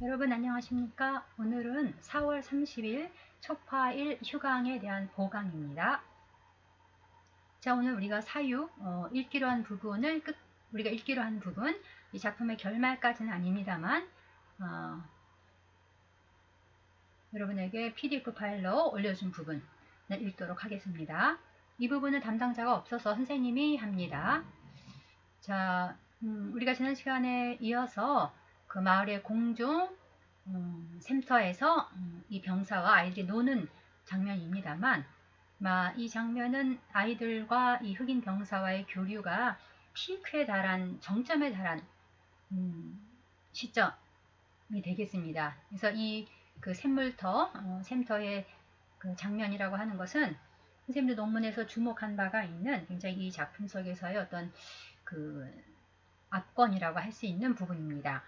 여러분 안녕하십니까? 오늘은 4월 30일 초파일 휴강에 대한 보강입니다. 자, 오늘 우리가 사육 읽기로 한 부분을 우리가 읽기로 한 부분, 이 작품의 결말까지는 아닙니다만 여러분에게 PDF 파일로 올려준 부분을 읽도록 하겠습니다. 이 부분은 담당자가 없어서 선생님이 합니다. 자, 우리가 지난 시간에 이어서 그 마을의 공중 샘터에서 이 병사와 아이들이 노는 장면입니다만, 이 장면은 아이들과 이 흑인 병사와의 교류가 피크에 달한, 정점에 달한 시점이 되겠습니다. 그래서 이 그 샘터의 그 장면이라고 하는 것은 선생님들 논문에서 주목한 바가 있는 굉장히 이 작품 속에서의 어떤 그 압권이라고 할 수 있는 부분입니다.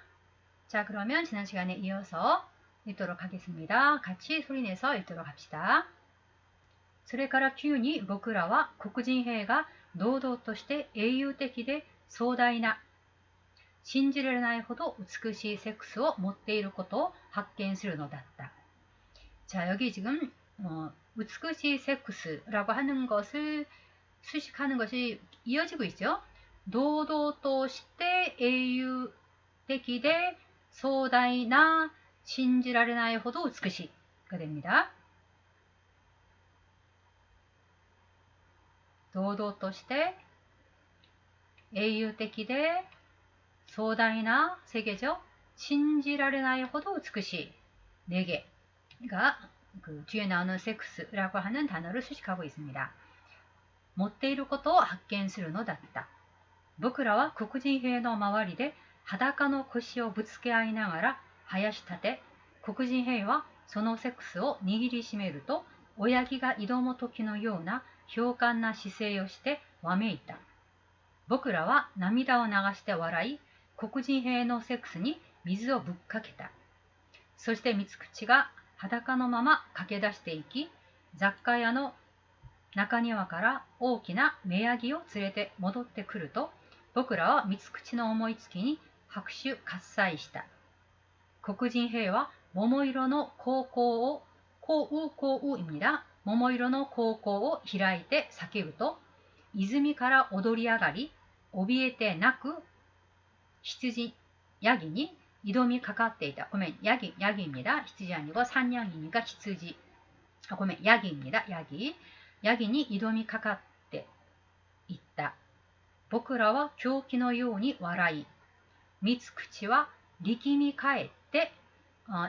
자, 그러면 지난 시간에 이어서 읽도록 하겠습니다. 같이 소리내서 읽도록 합시다. それから急に僕らは黒人兵が堂々として英雄的で壮大な信じられないほど美しいセックスを持っていることを発見するのだった. 자, 여기 지금 美しい 섹스라고 하는 것을 수식하는 것이 이어지고 있죠. 堂々として英雄的で壮大な信じられないほど美しいが됩니다. 堂々として英雄的で壮大な세 개죠. 信じられないほど美しい네 개가 그 뒤에 나오는 섹스라고 하는 단어를 수식하고 있습니다. 持っていることを発見するのだった。僕らは黒人兵の周りで裸の腰をぶつけ合いながら生やし立て、黒人兵はそのセックスを握りしめると、親木が挑む時のような氷敢な姿勢をしてわめいた。僕らは涙を流して笑い、黒人兵のセックスに水をぶっかけた。そして三口が裸のまま駆け出していき、雑貨屋の中庭から大きな目ヤギを連れて戻ってくると、僕らは三口の思いつきに拍手喝采した。黒人兵は桃色の高校を、입니다. 桃色の高校を開いて叫ぶと、泉から踊り上がり、怯えて泣く羊、ヤギに挑みかかっていた。ごめん、야기입니다.羊아니고 산양이니까羊. 야기입니다. 야기に挑みかかっていった。僕らは狂気のように笑い、三口は力み返って、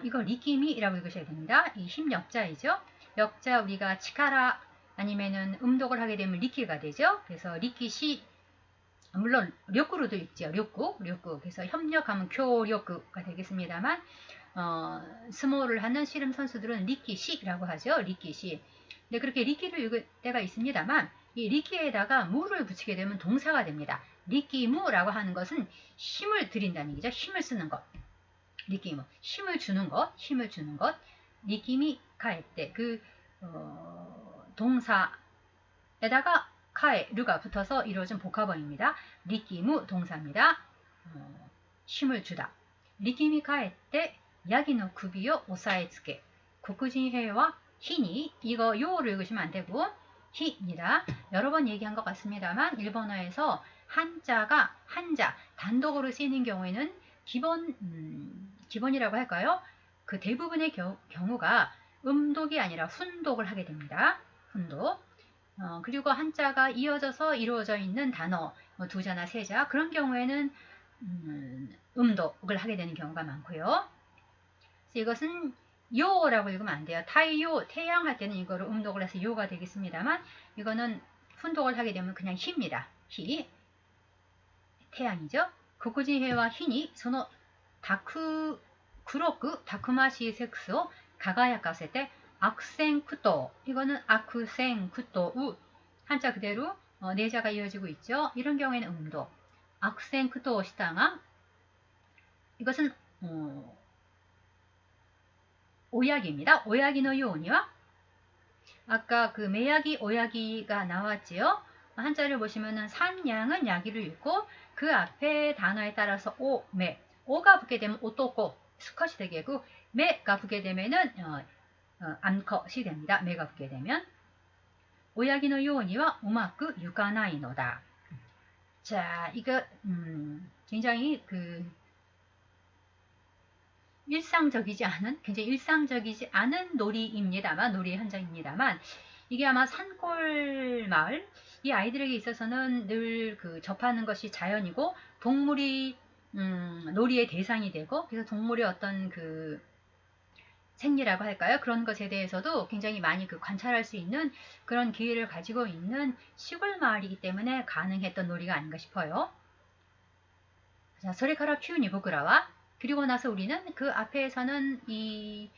이거力미라고 읽으셔야 됩니다. 이 힘 역자이죠. 역자 우리가 치카라 아니면은 음독을 하게 되면 리키가 되죠. 그래서 리키시, 물론 료쿠로도 있죠. 료쿠. 그래서 협력하면 교료쿠가 되겠습니다만, 스모를 하는 씨름 선수들은 리키시라고 하죠. 리키시. 근데 그렇게 리키를 읽을 때가 있습니다만, 이 리키에다가 무를 붙이게 되면 동사가 됩니다. 리키무라고 하는 것은 힘을 들인다는 얘기죠. 힘을 쓰는 것. 리키무. 힘을 주는 것. 리키미 카에때. 동사에다가 카에르가 붙어서 이루어진 복합어입니다. 리키무 동사입니다. 힘을 주다. 리키미 카에때 야기노 쿠비요 오사에츠케. 고쿠진해와 히니. 이거 요를 읽으시면 안 되고 히입니다. 여러 번 얘기한 것 같습니다만 일본어에서 한자 단독으로 쓰이는 경우에는 기본이라고 할까요? 그 대부분의 경우가 음독이 아니라 훈독을 하게 됩니다. 훈독. 그리고 한자가 이어져서 이루어져 있는 단어, 두 자나 세 자, 그런 경우에는 음독을 하게 되는 경우가 많고요. 그래서 이것은 요라고 읽으면 안 돼요. 타이요, 태양 할 때는 이거를 음독을 해서 요가 되겠습니다만, 이거는 훈독을 하게 되면 그냥 히입니다. 히. 태양이죠. 고쿠진해와 히니, 소노 구로크 다크마시 섹스を輝かせて 악생쿠토. 이거는 악생쿠토우. 한자 그대로 네자가 이어지고 있죠. 이런 경우에는 음독. 악생쿠토 시당함. 이것은 오야기입니다. 오야기의 요니와 아까 그 매야기 오야기가 나왔지요. 한자를 보시면은 산양은 야기를 읽고 그 앞에 단어에 따라서 오, 매, 오가 붙게 되면 오또꼬 수컷이 되게 되고 매가 붙게 되면은 암컷이 됩니다. 매가 붙게 되면 오야기노 요니와 우마쿠 유카나이노다. 자, 이거 굉장히 일상적이지 않은, 굉장히 일상적이지 않은 놀이입니다만, 놀이의 현장입니다만, 이게 아마 산골 마을, 이 아이들에게 있어서는 늘 접하는 것이 자연이고, 동물이 놀이의 대상이 되고, 그래서 동물의 어떤 생리라고 할까요? 그런 것에 대해서도 굉장히 많이 관찰할 수 있는 그런 기회를 가지고 있는 시골 마을이기 때문에 가능했던 놀이가 아닌가 싶어요. 자, 소리카라 큐니 보그라와 그리고 나서 우리는 그 앞에서는 이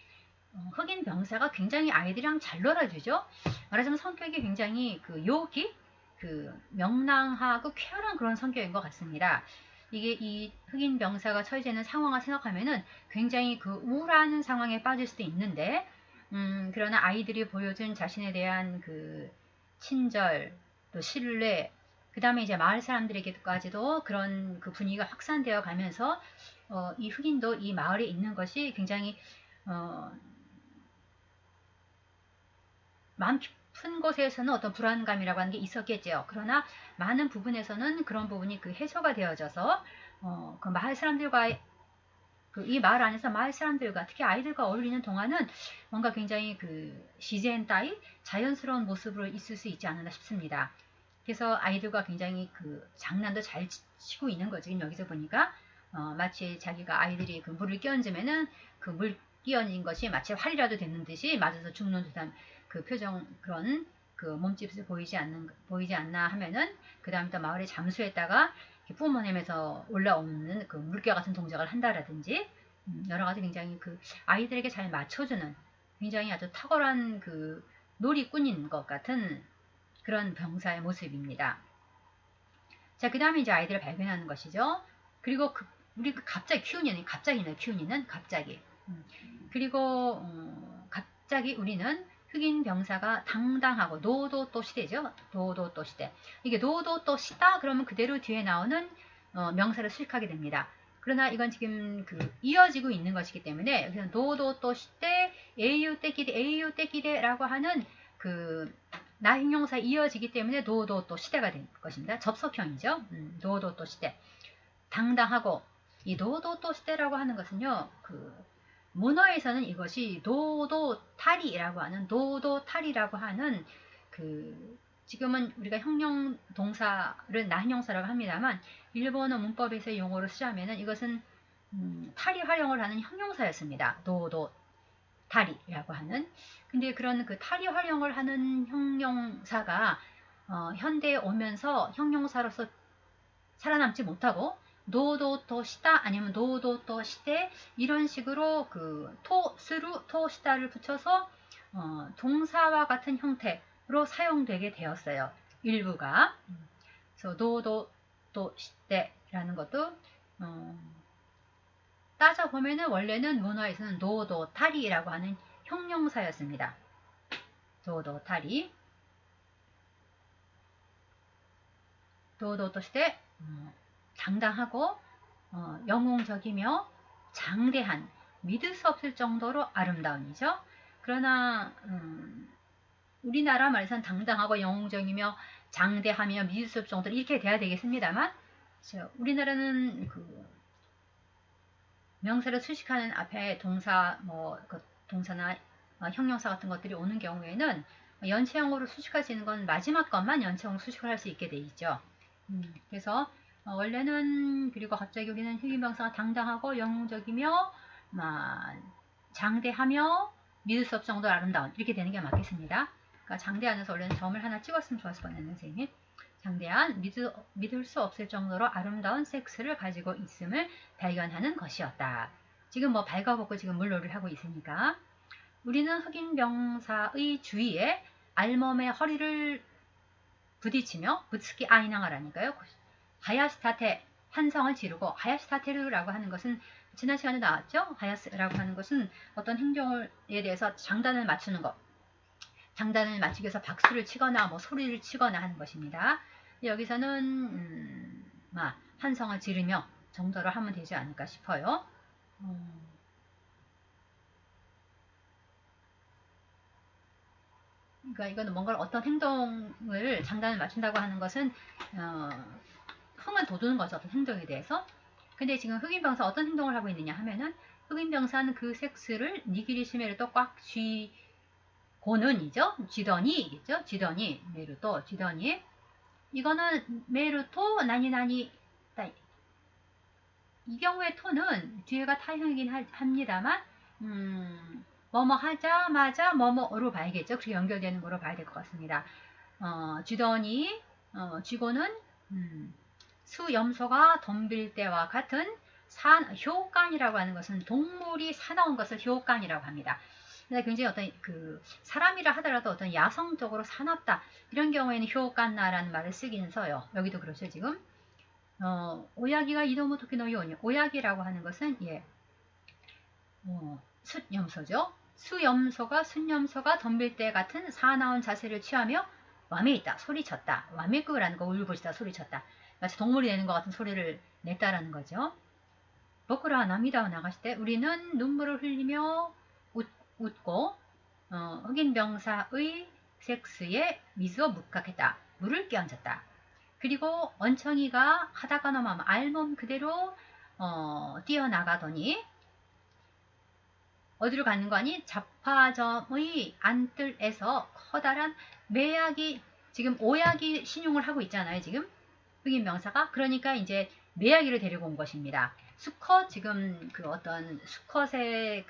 흑인 병사가 굉장히 아이들이랑 잘 놀아주죠. 말하자면 성격이 굉장히 요기, 명랑하고 쾌활한 그런 성격인 것 같습니다. 이게 이 흑인 병사가 처해져 있는 상황을 생각하면은 굉장히 우울한 상황에 빠질 수도 있는데, 그러나 아이들이 보여준 자신에 대한 친절, 또 신뢰, 그 다음에 이제 마을 사람들에게까지도 그런 분위기가 확산되어 가면서 이 흑인도 이 마을에 있는 것이 굉장히 마음 깊은 곳에서는 어떤 불안감이라고 하는 게 있었겠죠. 그러나 많은 부분에서는 그런 부분이 해소가 되어져서 마을 사람들과 이 마을 안에서 마을 사람들과 특히 아이들과 어울리는 동안은 뭔가 굉장히 시젠 따위 자연스러운 모습으로 있을 수 있지 않나 싶습니다. 그래서 아이들과 굉장히 장난도 잘 치고 있는 거죠. 여기서 보니까 마치 자기가 아이들이 물을 끼얹으면은 물 끼얹은 것이 마치 활이라도 되는 듯이 맞아서 죽는 듯한 표정, 그런 몸짓을 보이지 않나 하면은 그 다음부터 마을에 잠수했다가 뿜어내면서 올라오는 물개 같은 동작을 한다라든지 여러 가지 굉장히 아이들에게 잘 맞춰주는 굉장히 아주 탁월한 놀이꾼인 것 같은 그런 병사의 모습입니다. 자, 그 다음에 이제 아이들을 발견하는 것이죠. 그리고 우리 갑자기 키우니는 갑자기. 그리고 갑자기 우리는 흑인 병사가 당당하고 노도또 시대죠. 노도또 시대. 이게 노도또 시다 그러면 그대로 뒤에 나오는 명사를 수식하게 됩니다. 그러나 이건 지금 이어지고 있는 것이기 때문에 여기서 노도또 시대 에이유 떼기데라고 하는 나 형용사 이어지기 때문에 노도또 시대가 된 것입니다. 접속형이죠. 노도또 시대. 당당하고 이 노도또 시대라고 하는 것은요. 문어에서는 이것이 도도타리라고 하는 지금은 우리가 형용 동사를 나형용사라고 합니다만 일본어 문법에서의 용어로 쓰자면은 이것은 타리 활용을 하는 형용사였습니다. 도도타리라고 하는. 근데 그런 타리 활용을 하는 형용사가 현대에 오면서 형용사로서 살아남지 못하고 노도또 시다 아니면 노도또 시대 이런 식으로 토 시다를 붙여서 동사와 같은 형태로 사용되게 되었어요. 일부가. 그래서 노도또 시대라는 것도 따져보면은 원래는 문화에서는 노도타리라고 하는 형용사였습니다. 노도타리. 노도또 시대 당당하고 영웅적이며 장대한 믿을 수 없을 정도로 아름다운이죠. 그러나 우리나라 말에서는 당당하고 영웅적이며 장대하며 믿을 수 없을 정도로 이렇게 돼야 되겠습니다만 우리나라는 명사를 수식하는 앞에 동사 동사나 형용사 같은 것들이 오는 경우에는 연체형으로 수식할 수 있는 건 마지막 것만 연체형으로 수식을 할 수 있게 돼 있죠. 그래서 원래는 그리고 갑자기 우리는 흑인 병사가 당당하고 영웅적이며 장대하며 믿을 수 없을 정도로 아름다운 이렇게 되는 게 맞겠습니다. 그러니까 장대한에서 원래는 점을 하나 찍었으면 좋았을 뻔했는 선생님. 장대한 믿을 수 없을 정도로 아름다운 섹스를 가지고 있음을 발견하는 것이었다. 지금 발가벗고 지금 물놀이를 하고 있으니까 우리는 흑인 병사의 주위에 알몸의 허리를 부딪히며 부츠키 아이나가라니까요. 하야스타테 한성을 지르고 하야스타테르라고 하는 것은 지난 시간에 나왔죠. 하야스라고 하는 것은 어떤 행동에 대해서 장단을 맞추는 것. 장단을 맞추기 위해서 박수를 치거나 소리를 치거나 하는 것입니다. 여기서는 한성을 지르며 정도로 하면 되지 않을까 싶어요. 그러니까 이거는 뭔가 어떤 행동을 장단을 맞춘다고 하는 것은 흥은 돋우는 거죠. 어떤 행동에 대해서. 근데 지금 흑인병사 어떤 행동을 하고 있느냐 하면은 흑인병사는 그 섹스를 니기리 시메를 또 꽉 쥐고는 이죠. 쥐더니겠죠. 쥐더니 메루토 쥐더니 이거는 메루토 나니나니 이 경우의 토는 뒤에가 타형이긴 합니다만 뭐뭐 하자마자 뭐뭐로 봐야겠죠. 그렇게 연결되는 거로 봐야 될 것 같습니다. 쥐더니 쥐고는 수염소가 덤빌 때와 같은 효간이라고 하는 것은 동물이 사나운 것을 효간이라고 합니다. 굉장히 어떤 사람이라 하더라도 어떤 야성적으로 사납다 이런 경우에는 효간나라는 말을 쓰기는 써요. 여기도 그렇죠 지금. 오야기가 이도무 토끼노 요니 오야기라고 하는 것은 숫염소죠. 수염소가 순염소가 덤빌 때 같은 사나운 자세를 취하며 왑에 있다 소리쳤다. 왑에꾸라는 거 울부짖다 소리쳤다. 마치 동물이 내는 것 같은 소리를 냈다라는 거죠. 보쿠라 나미다와 나갔을 때 우리는 눈물을 흘리며 웃고 흑인 병사의 섹스에 미즈어 묵각했다. 물을 끼얹었다. 그리고 원청이가 하다가 넘어 알몸 그대로 뛰어나가더니 어디로 가는 거 아니? 잡화점의 안뜰에서 커다란 매약이 지금 오약이 신용을 하고 있잖아요. 지금 흑인 명사가 그러니까 이제 매약이를 데리고 온 것입니다. 수컷 지금 어떤 수컷의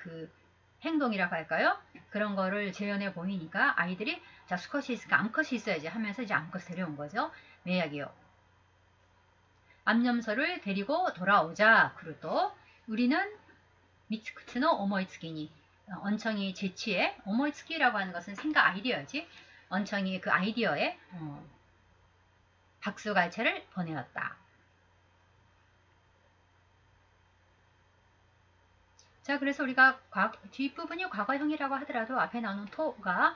행동이라고 할까요? 그런 거를 재현해 보이니까 아이들이 자 수컷이 있으니까 암컷이 있어야지 하면서 이제 암컷을 데려온 거죠. 매약이요. 암염소를 데리고 돌아오자. 그리고 또 우리는 미츠쿠츠노 오모이츠키니 언청이 재치에 오모이츠키라고 하는 것은 생각 아이디어지. 언청이 그 아이디어에 박수갈채를 보내었다. 자, 그래서 우리가 뒷부분이 과거형이라고 하더라도 앞에 나오는 토가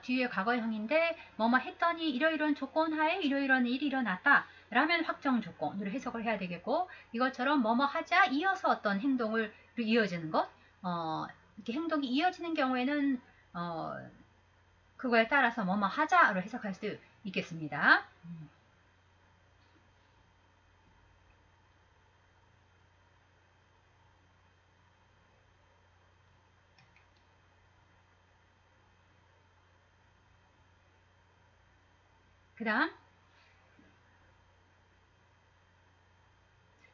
뒤에 과거형인데 뭐뭐 했더니 이러이러한 조건 하에 이러이러한 일이 일어났다 라면 확정 조건으로 해석을 해야 되겠고 이것처럼 뭐뭐 하자 이어서 어떤 행동을 이어지는 것 이렇게 행동이 이어지는 경우에는 그거에 따라서 뭐뭐 하자로 해석할 수 있겠습니다. 그 다음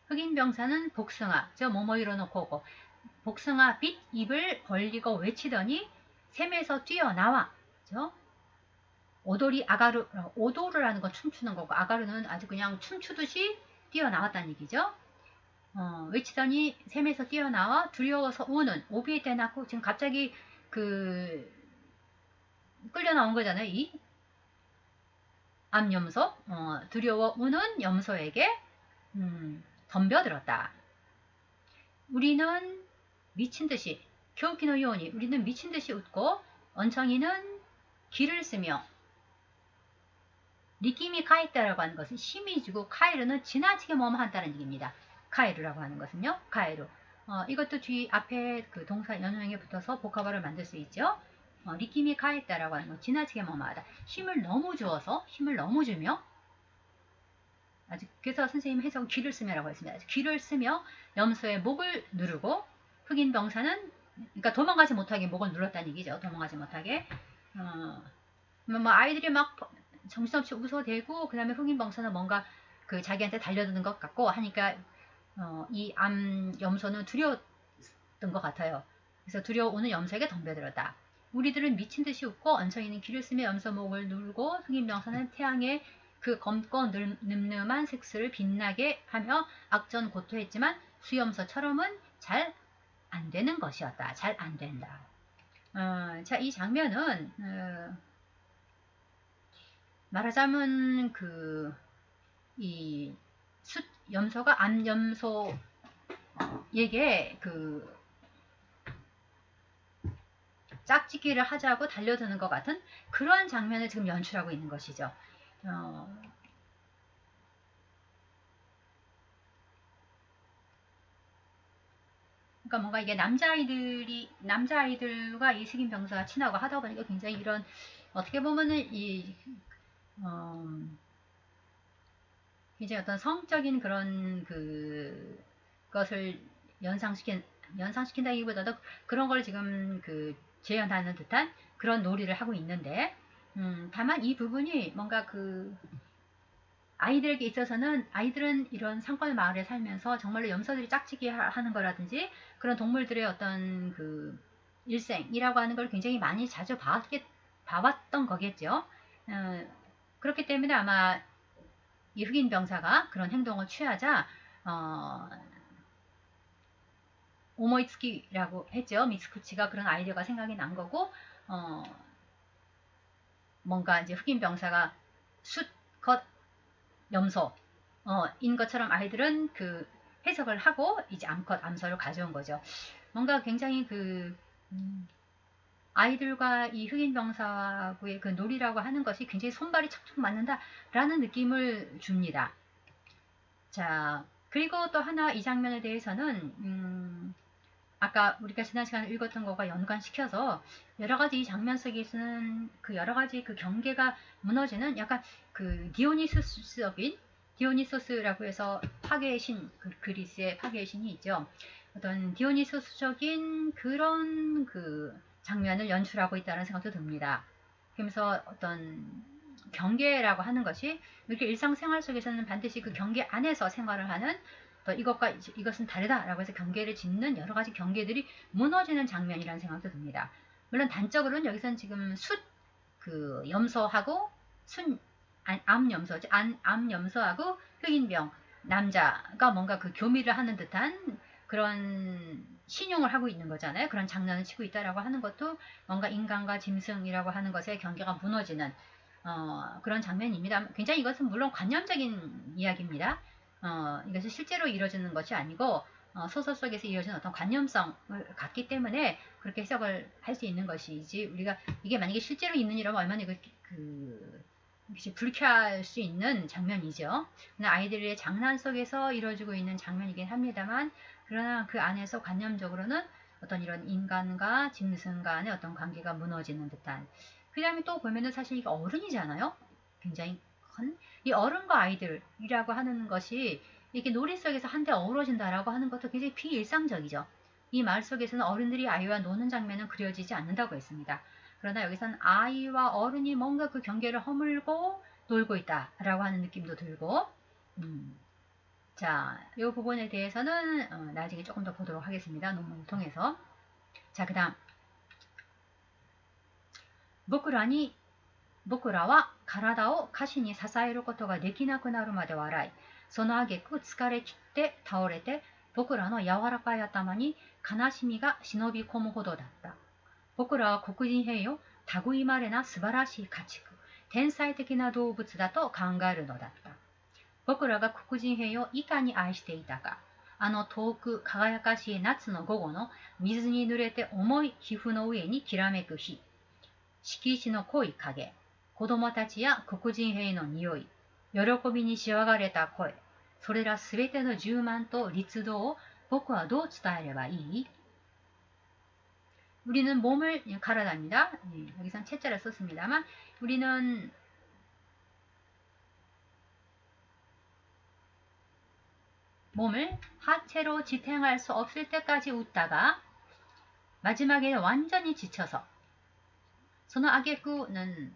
흑인 병사는 복숭아 저 뭐뭐이로 놓고 오고 복숭아 빛 입을 벌리고 외치더니 샘에서 뛰어나와 그죠? 오도리 아가루 오도르라는 건 춤추는 거고 아가루는 아주 그냥 춤추듯이 뛰어나왔다는 얘기죠. 외치더니 샘에서 뛰어나와 두려워서 우는 오비에 대놓고 지금 갑자기 끌려 나온 거잖아요. 이 암염소 두려워 우는 염소에게 덤벼들었다. 우리는 미친듯이 교우키노 요원이 우리는 미친듯이 웃고 언청이는 기를 쓰며 느낌이 카이타라고 하는 것은 힘이 주고 카이르는 지나치게 뭐뭐 한다는 얘기입니다. 카이르라고 하는 것은요. 카이르 이것도 뒤 앞에 동사 연호형에 붙어서 복합어를 만들 수 있죠. 느낌이 카이타라고 하는 건 지나치게 뭐뭐하다. 힘을 너무 주어서 힘을 너무 주며 그래서 선생님 해석은 귀를 쓰며라고 했습니다. 귀를 쓰며 염소의 목을 누르고 흑인 병사는 그러니까 도망가지 못하게 목을 눌렀다는 얘기죠. 도망가지 못하게 뭐 아이들이 막 정신없이 웃어대고 그 다음에 흑인 병사는 뭔가 자기한테 달려드는 것 같고 하니까 이 염소는 두려웠던 것 같아요. 그래서 두려워오는 염소에게 덤벼들었다. 우리들은 미친듯이 웃고 언청이는 귀를 쓰며 염소 목을 누르고 흑인 병사는 태양에 검고 늠름한 색스를 빛나게 하며 악전고토했지만 수염소처럼은 잘 안되는 것이었다. 잘 안된다. 자, 이 장면은 말하자면 이 숫염소가 암염소에게 짝짓기를 하자고 달려드는 것 같은 그러한 장면을 지금 연출하고 있는 것이죠. 그러니까 뭔가 이게 남자아이들과 이 흑인 병사가 친하고 하다 보니까 굉장히 이런 어떻게 보면은 이제 어떤 성적인 그런 것을 연상시킨다기보다도 그런 걸 지금 재현하는 듯한 그런 놀이를 하고 있는데, 다만 이 부분이 뭔가 아이들에게 있어서는, 아이들은 이런 상권 마을에 살면서 정말로 염소들이 짝짓기 하는 거라든지 그런 동물들의 어떤 일생이라고 하는 걸 굉장히 많이 자주 봐왔던 거겠죠. 그렇기 때문에 아마 이 흑인 병사가 그런 행동을 취하자 오모이츠키라고 했죠. 미츠쿠치가 그런 아이디어가 생각이 난 거고, 뭔가 이제 흑인 병사가 수컷 염소 인 것처럼 아이들은 해석을 하고 이제 암컷 암소를 가져온 거죠. 뭔가 굉장히 아이들과 이 흑인 병사하고의 놀이라고 하는 것이 굉장히 손발이 척척 맞는다라는 느낌을 줍니다. 자, 그리고 또 하나 이 장면에 대해서는 아까 우리가 지난 시간에 읽었던 것과 연관시켜서 여러 가지 이 장면 속에서는 여러 가지 경계가 무너지는 약간 디오니소스적인, 디오니소스라고 해서 파괴의 신, 그리스의 파괴의 신이 있죠. 어떤 디오니소스적인 그런 장면을 연출하고 있다는 생각도 듭니다. 그러면서 어떤 경계라고 하는 것이 이렇게 일상생활 속에서는 반드시 그 경계 안에서 생활을 하는, 또 이것은 다르다라고 해서 경계를 짓는 여러 가지 경계들이 무너지는 장면이라는 생각도 듭니다. 물론 단적으로는 여기서는 지금 염소하고 암염소죠. 암염소하고 흑인병 남자가 뭔가 교미를 하는 듯한 그런 신용을 하고 있는 거잖아요. 그런 장난을 치고 있다라고 하는 것도 뭔가 인간과 짐승이라고 하는 것의 경계가 무너지는 그런 장면입니다. 굉장히 이것은 물론 관념적인 이야기입니다. 이것이 실제로 이루어지는 것이 아니고 소설 속에서 이루어지는 어떤 관념성을 갖기 때문에 그렇게 해석을 할 수 있는 것이지, 우리가 이게 만약에 실제로 있는 일이라면 얼마나 불쾌할 수 있는 장면이죠. 아이들의 장난 속에서 이루어지고 있는 장면이긴 합니다만, 그러나 그 안에서 관념적으로는 어떤 이런 인간과 짐승 간의 어떤 관계가 무너지는 듯한. 그 다음에 또 보면은 사실 이게 어른이잖아요. 굉장히 큰 이 어른과 아이들이라고 하는 것이 이렇게 놀이 속에서 한데 어우러진다라고 하는 것도 굉장히 비일상적이죠. 이 말 속에서는 어른들이 아이와 노는 장면은 그려지지 않는다고 했습니다. 그러나 여기서는 아이와 어른이 뭔가 그 경계를 허물고 놀고 있다라고 하는 느낌도 들고, 자, 이 부분에 대해서는 나중에 조금 더 보도록 하겠습니다. 논문을 통해서. 자, 그 다음 僕らは体を歌詞に支えることができなくなるまで笑い、その挙句疲れ切って倒れて、僕らの柔らかい頭に悲しみが忍び込むほどだった。僕らは黒人兵よ、類まれな素晴らしい家畜、天才的な動物だと考えるのだった。僕らが黒人兵をいかに愛していたか、あの遠く輝かしい夏の午後の水に濡れて重い皮膚の上にきらめく火、敷地の濃い影、子供たちや黒人兵の匂い、喜びにしわがれた声、それらすべての充満と律動を僕はどう伝えればいい? 우리는 몸을 가르답니다. 여기선 채자를 썼습니다만, 우리는 몸을 하체로 지탱할 수 없을 때까지 웃다가 마지막에 완전히 지쳐서, その挙句는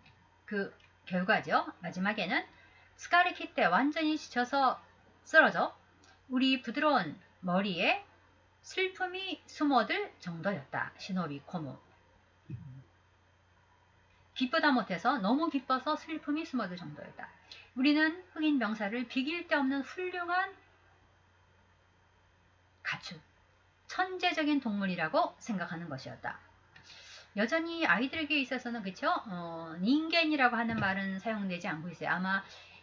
결과죠. 마지막에는 疲れ切って 완전히 지쳐서 쓰러져 우리 부드러운 머리에 슬픔이 숨어들 정도였다. 시노비 코무. 기쁘다 못해서 너무 기뻐서 슬픔이 숨어들 정도였다. 우리는 흑인 병사를 비길 데 없는 훌륭한 가축, 천재적인 동물이라고 생각하는 것이었다. 여전히 아이들에게 있어서는 그쵸? 닌겐이라고 하는 말은 사용되지 않고 있어요. 아마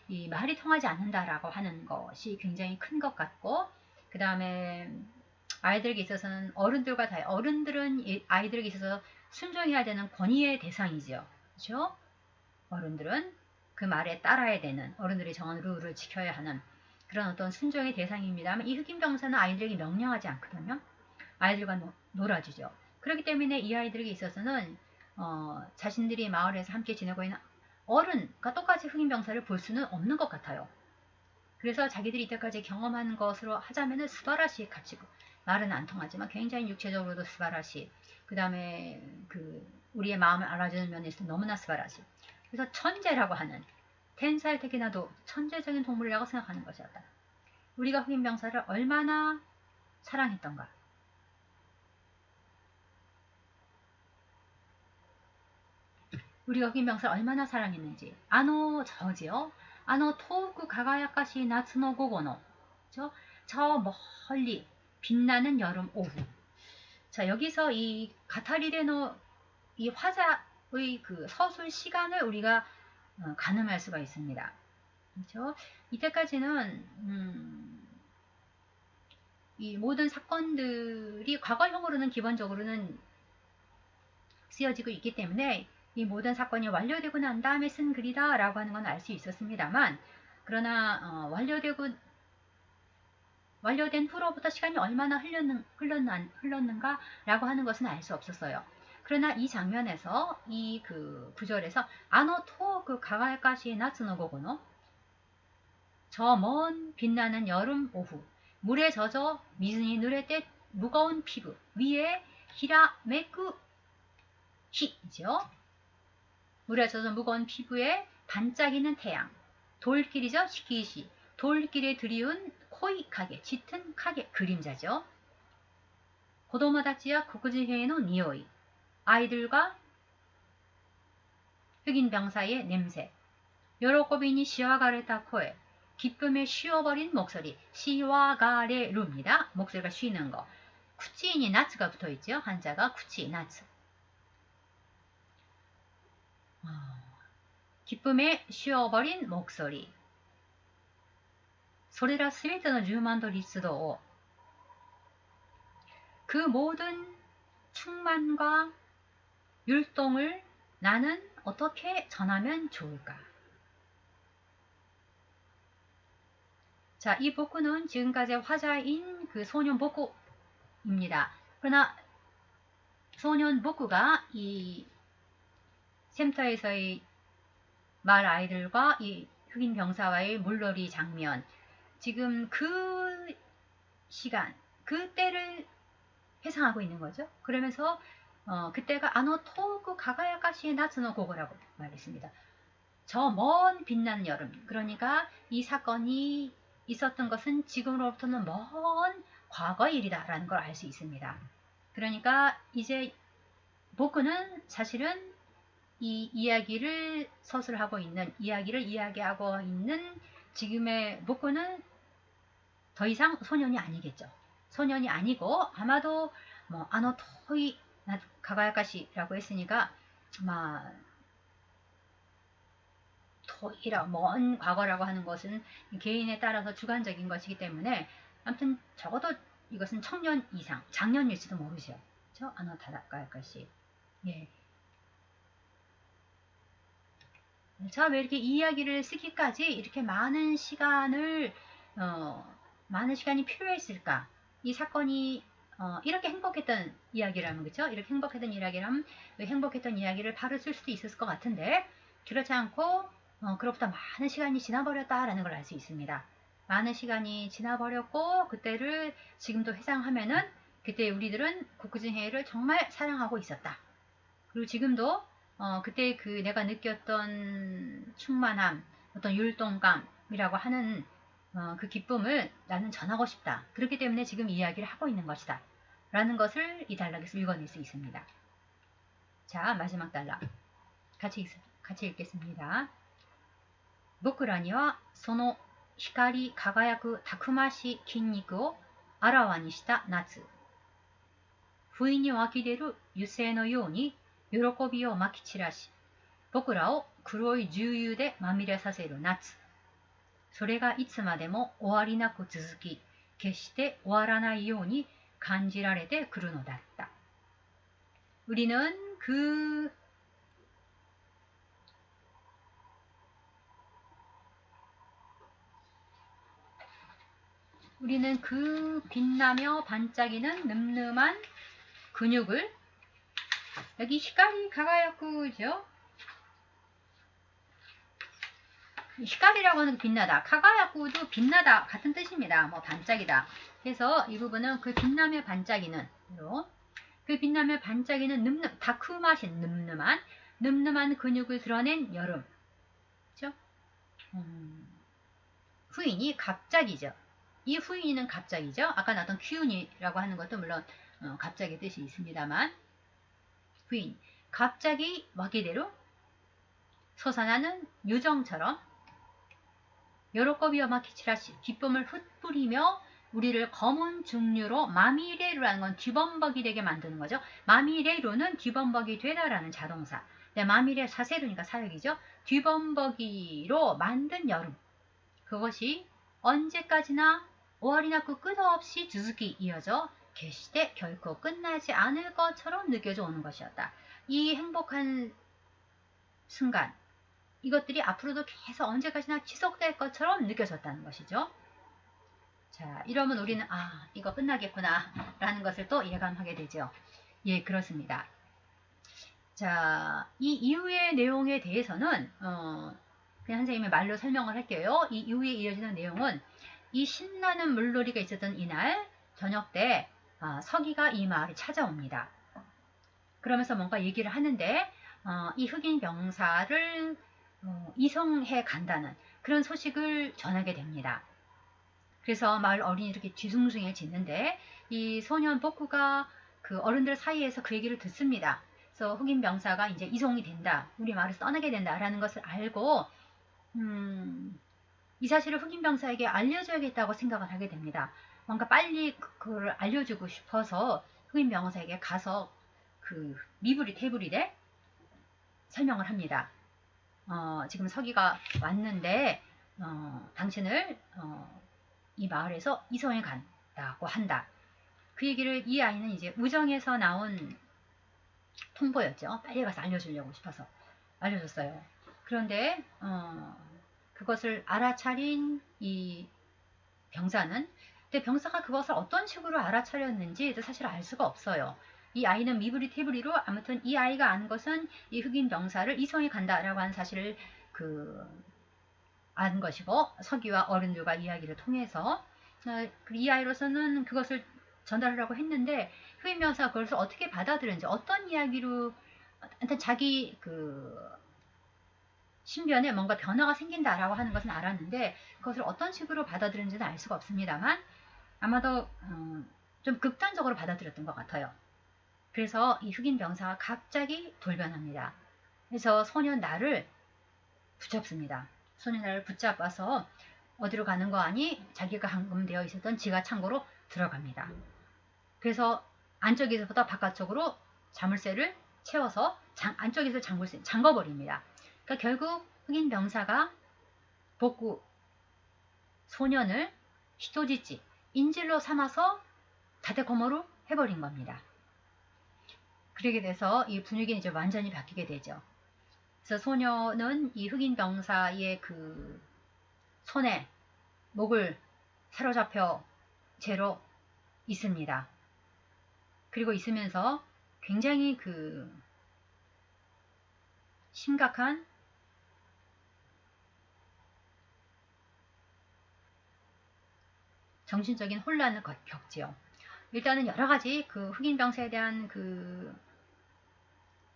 이 말이 통하지 않는다라고 하는 것이 굉장히 큰 것 같고, 그 다음에 아이들에게 있어서는 어른들은 아이들에게 있어서 순종해야 되는 권위의 대상이죠. 그렇죠? 어른들은 그 말에 따라야 되는, 어른들이 정한 룰을 지켜야 하는 그런 어떤 순종의 대상입니다만, 이 흑인 병사는 아이들에게 명령하지 않거든요. 아이들과 놀아주죠. 그렇기 때문에 이 아이들에게 있어서는 자신들이 마을에서 함께 지내고 있는 어른과 똑같이 흑인병사를 볼 수는 없는 것 같아요. 그래서 자기들이 이때까지 경험한 것으로 하자면은 스바라시 가치고, 말은 안 통하지만 굉장히 육체적으로도 스바라시, 그 다음에 우리의 마음을 알아주는 면에서 너무나 스바라시. 그래서 천재라고 하는, 텐사이 테키나도 천재적인 동물이라고 생각하는 것이었다. 우리가 흑인병사를 얼마나 사랑했던가. 우리가 흑인병사를 얼마나 사랑했는지. 저지요. 토우쿠 가가야카시 나츠노 고고노. 저 멀리 빛나는 여름 오후. 자, 여기서 이 가타리레노 이 화자의 그 서술 시간을 우리가 가늠할 수가 있습니다. 그렇죠? 이때까지는 이 모든 사건들이 과거형으로는 기본적으로는 쓰여지고 있기 때문에 이 모든 사건이 완료되고 난 다음에 쓴 글이다 라고 하는 건 알 수 있었습니다만, 그러나 완료된 후로부터 시간이 얼마나 흘렀는가 라고 하는 것은 알 수 없었어요. 그러나 이 장면에서 이 구절에서 토그 가가야카시 나츠노 고고노, 저 먼 빛나는 여름 오후, 물에 젖어 미즈니 누레때 무거운 피부 위에 히라메쿠 히죠. 물에 젖어 무거운 피부에 반짝이는 태양, 돌길이죠. 시키시, 돌길에 드리운 코이 가게, 짙은 가게, 그림자죠. 고도모다치와 고쿠지헤의 니오이, 아이들과 흑인 병사의 냄새, 요로코비니 시와가레타 코에, 기쁨에 쉬어버린 목소리, 시와가레루입니다. 목소리가 쉬는 거. 쿠치니 나츠가 붙어있죠. 한자가 쿠치, 나츠. 기쁨에 쉬어버린 목소리. それらすべての10万도 리스도, 그 모든 충만과 율동을 나는 어떻게 전하면 좋을까? 자, 이 복구는 지금까지 화자인 그 소년 복구입니다. 그러나 소년 복구가 이 샘터에서의 말 아이들과 이 흑인 병사와의 물놀이 장면, 지금 그 시간, 그때를 회상하고 있는 거죠. 그러면서 그때가 토그 가가야카시의 나츠노 고고라고 말했습니다. 저 먼 빛나는 여름, 그러니까 이 사건이 있었던 것은 지금으로부터는 먼 과거의 일이다라는 걸 알 수 있습니다. 그러니까 이제 복구는 사실은 이 이야기를 서술하고 있는, 이야기를 이야기하고 있는 지금의 복구는 더 이상 소년이 아니겠죠. 소년이 아니고 아마도 토이 가가야카시라고 했으니까 토이라 먼 과거라고 하는 것은 개인에 따라서 주관적인 것이기 때문에 아무튼 적어도 이것은 청년 이상, 작년일지도 모르죠. 그렇죠? 가가야카시. 예. 자, 왜 이렇게 이야기를 쓰기까지 이렇게 많은 시간이 필요했을까? 이 사건이 이렇게 행복했던 이야기라면, 그쵸? 이렇게 행복했던 이야기라면 행복했던 이야기를 바로 쓸 수도 있었을 것 같은데, 그렇지 않고 그로부터 많은 시간이 지나버렸다라는 걸 알 수 있습니다. 많은 시간이 지나버렸고 그때를 지금도 회상하면은 그때 우리들은 고쿠진헤이를 정말 사랑하고 있었다. 그리고 지금도 그때 내가 느꼈던 충만함, 어떤 율동감이라고 하는 그 기쁨을 나는 전하고 싶다. 그렇기 때문에 지금 이야기를 하고 있는 것이다. 라는 것을 이 단락에서 읽어낼 수 있습니다. 자, 마지막 단락. 같이 읽겠습니다. 僕らにはその光輝くたくましい筋肉をあらわにした夏。不意に湧き出る油性のように喜びをまき散らし、僕らを黒い重油でまみれさせる夏。それがいつまでも終わりなく続き、決して終わらないように感じられてくるのだった。우리는 그 빛나며 반짝이는 늠름한 근육을 여기 히카리 가가야쿠죠. 히카리라고 하는 빛나다, 가가야쿠도 빛나다 같은 뜻입니다. 뭐 반짝이다. 그래서 이 부분은 그 빛나며 반짝이는, 그 빛나며 반짝이는 늠름, 다크마신 늠름한 근육을 드러낸 여름. 그죠? 후인이 갑자기죠. 이 후인은 갑자기죠. 아까 나왔던 기운이라고 하는 것도 물론 갑자기 뜻이 있습니다만, 후인, 갑자기 와기대로 솟아나는 유정처럼 요로코비와 마키치라시, 기쁨을 흩뿌리며 우리를 검은 중류로 마미레루라는 건 뒤범벅이 되게 만드는 거죠. 마미레루는 뒤범벅이 되다라는 자동사. 네, 마미레 사세루니까 사역이죠. 뒤범벅이로 만든 여름. 그것이 언제까지나 오와리나쿠 끝없이 주즈키 이어져決して 결코 끝나지 않을 것처럼 느껴져 오는 것이었다. 이 행복한 순간, 이것들이 앞으로도 계속 언제까지나 지속될 것처럼 느껴졌다는 것이죠. 자, 이러면 우리는 이거 끝나겠구나 라는 것을 또 예감하게 되죠. 예, 그렇습니다. 자, 이 이후의 내용에 대해서는 그냥 선생님의 말로 설명을 할게요. 이 이후에 이어지는 내용은 이 신나는 물놀이가 있었던 이날 저녁 때 서기가 이 마을에 찾아옵니다. 그러면서 뭔가 얘기를 하는데 이 흑인 병사를 이송해 간다는 그런 소식을 전하게 됩니다. 그래서 마을 어린이 이렇게 뒤숭숭해지는데 이 소년 보쿠가 그 어른들 사이에서 그 얘기를 듣습니다. 그래서 흑인 병사가 이제 이송이 된다, 우리 마을에서 떠나게 된다라는 것을 알고 이 사실을 흑인 병사에게 알려줘야겠다고 생각을 하게 됩니다. 뭔가 빨리 그걸 알려주고 싶어서 흑인 병사에게 가서 그 미부리 테부리에 설명을 합니다. 지금 서기가 왔는데 당신을 이 마을에서 이송해 간다고 한다. 그 얘기를 이 아이는 이제 우정에서 나온 통보였죠. 빨리 가서 알려주려고 싶어서 알려줬어요. 그런데 그것을 알아차린 이 병사는, 근데 병사가 그것을 어떤 식으로 알아차렸는지 사실 알 수가 없어요. 이 아이는 미부리 테부리로 아무튼 이 아이가 안 것은 이 흑인 병사를 이송해 간다라고 하는 사실을 안 것이고, 서기와 어른들과 이야기를 통해서 이 아이로서는 그것을 전달하려고 했는데 흑인 병사가 그것을 어떻게 받아들였는지, 어떤 이야기로 일단 자기 신변에 뭔가 변화가 생긴다라고 하는 것은 알았는데 그것을 어떤 식으로 받아들였는지는 알 수가 없습니다만 아마도 좀 극단적으로 받아들였던 것 같아요. 그래서 이 흑인 병사가 갑자기 돌변합니다. 그래서 소년 나를 붙잡습니다. 소년 나를 붙잡아서 어디로 가는 거 아니? 자기가 감금되어 있었던 지하 창고로 들어갑니다. 그래서 안쪽에서부터 바깥쪽으로 자물쇠를 채워서 안쪽에서 자물쇠 잠궈버립니다. 그러니까 결국 흑인 병사가 복구 소년을 히토지치 인질로 삼아서 다테코모로 해버린 겁니다. 그러게 돼서 이 분위기는 이제 완전히 바뀌게 되죠. 그래서 소년은 이 흑인 병사의 그 손에 목을 사로잡혀 채로 있습니다. 그리고 있으면서 굉장히 심각한 정신적인 혼란을 겪지요. 일단은 여러 가지 흑인 병사에 대한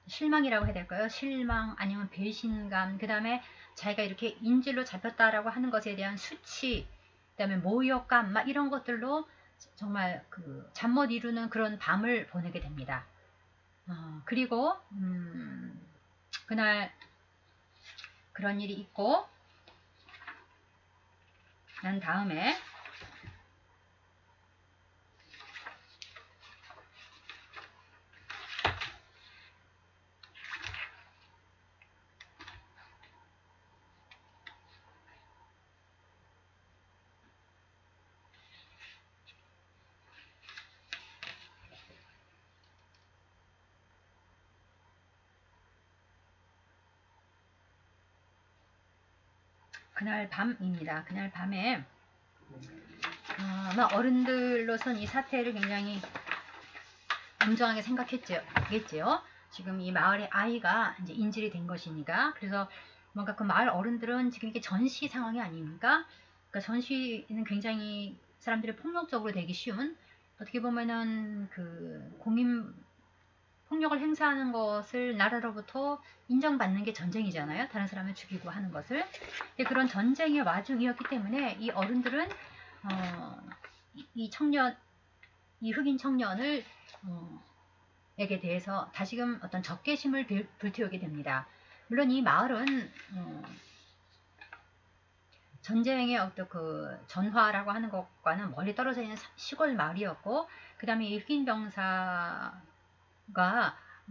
실망이라고 해야 될까요? 실망 아니면 배신감, 그 다음에 자기가 이렇게 인질로 잡혔다라고 하는 것에 대한 수치, 그 다음에 모욕감, 막 이런 것들로 정말 잠 못 이루는 그런 밤을 보내게 됩니다. 그리고 그날 그런 일이 있고 난 다음에 그날 밤입니다. 그날 밤에 아마 어른들로선 이 사태를 굉장히 엄정하게 생각했겠지요. 지금 이 마을의 아이가 이제 인질이 된 것이니까. 그래서 뭔가 그 마을 어른들은 지금 이게 전시 상황이 아닙니까? 그러니까 전시는 굉장히 사람들이 폭력적으로 되기 쉬운, 어떻게 보면은 그 공인 폭력을 행사하는 것을 나라로부터 인정받는 게 전쟁이잖아요. 다른 사람을 죽이고 하는 것을. 그런 전쟁의 와중이었기 때문에 이 어른들은 이 청년, 이 흑인 청년을 에게 대해서 다시금 어떤 적개심을 불태우게 됩니다. 물론 이 마을은 전쟁의 어떤 그 전화라고 하는 것과는 멀리 떨어져 있는 시골 마을이었고, 그 다음에 이 흑인 병사가